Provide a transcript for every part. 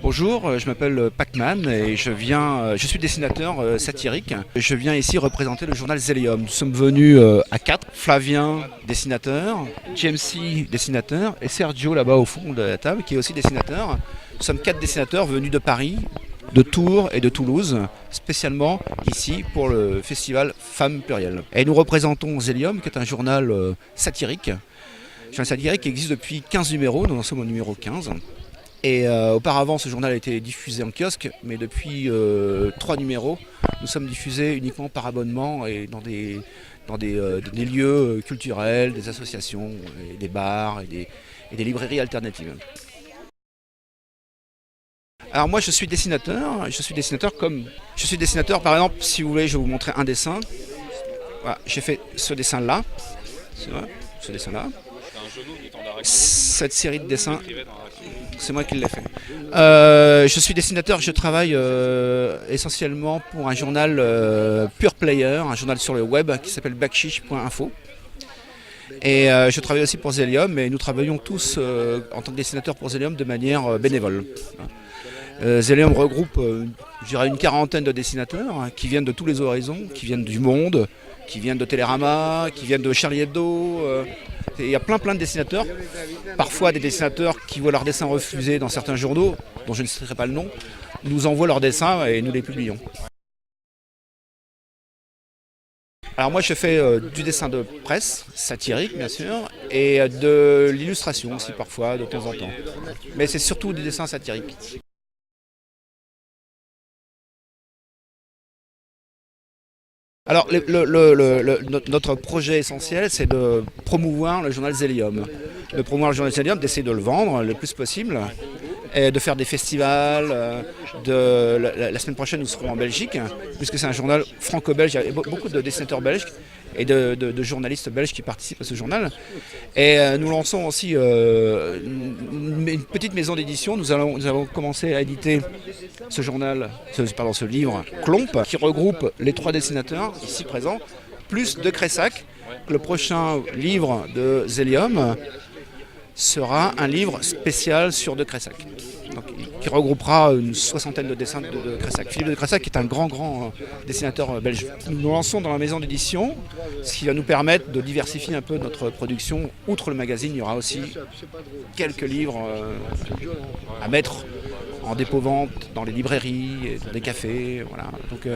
Bonjour, je m'appelle Pacman et je suis dessinateur satirique. Je viens ici représenter le journal Zélium. Nous sommes venus à 4, Flavien, dessinateur, JMC, dessinateur, et Sergio là-bas au fond de la table qui est aussi dessinateur. Nous sommes 4 dessinateurs venus de Paris, de Tours et de Toulouse, spécialement ici pour le festival Femmes Plurielles. Et nous représentons Zélium, qui est un journal satirique. Un journal satirique qui existe depuis 15 numéros, nous en sommes au numéro 15. Et auparavant, ce journal a été diffusé en kiosque, mais depuis 3 numéros, nous sommes diffusés uniquement par abonnement et dans des lieux culturels, des associations, et des bars et des librairies alternatives. Alors moi, je suis dessinateur par exemple, si vous voulez, je vais vous montrer un dessin. Voilà, j'ai fait ce dessin-là, ce dessin-là. Cette série de dessins, c'est moi qui l'ai fait. Je suis dessinateur, je travaille essentiellement pour un journal Pure Player, un journal sur le web qui s'appelle backshish.info. Et je travaille aussi pour Zélium, et nous travaillons tous en tant que dessinateurs pour Zélium de manière bénévole. Zélium regroupe, je dirais, une quarantaine de dessinateurs qui viennent de tous les horizons, qui viennent du Monde, qui viennent de Télérama, qui viennent de Charlie Hebdo. Il y a plein de dessinateurs, parfois des dessinateurs qui voient leurs dessins refusés dans certains journaux, dont je ne citerai pas le nom, nous envoient leurs dessins et nous les publions. Alors moi je fais du dessin de presse, satirique bien sûr, et de l'illustration aussi parfois, de temps en temps. Mais c'est surtout des dessins satiriques. Alors notre projet essentiel, c'est de promouvoir le journal Zélium. De promouvoir le journal Zélium, d'essayer de le vendre le plus possible, et de faire des festivals. La semaine prochaine, nous serons en Belgique, puisque c'est un journal franco-belge. Il y a beaucoup de dessinateurs belges et de journalistes belges qui participent à ce journal. Et nous lançons aussi une petite maison d'édition. Nous avons commencé à éditer ce livre Clomp, qui regroupe les 3 dessinateurs ici présents, plus De Cressac. Le prochain livre de Zélium sera un livre spécial sur De Cressac, donc, qui regroupera une 60aine de dessins de Cressac. Philippe de Cressac est un grand dessinateur belge. Nous nous lançons dans la maison d'édition, ce qui va nous permettre de diversifier un peu notre production. Outre le magazine, il y aura aussi quelques livres à mettre en dépôt-vente dans les librairies, dans des cafés. Voilà. Donc,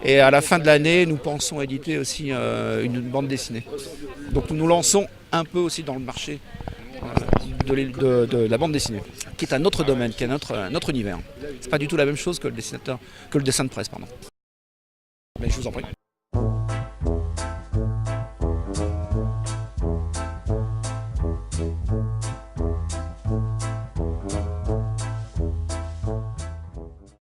et à la fin de l'année, nous pensons éditer aussi une bande dessinée. Donc nous nous lançons un peu aussi dans le marché de la bande dessinée, qui est un autre domaine, qui est un autre univers. C'est pas du tout la même chose que le dessin de presse, pardon. Mais je vous en prie.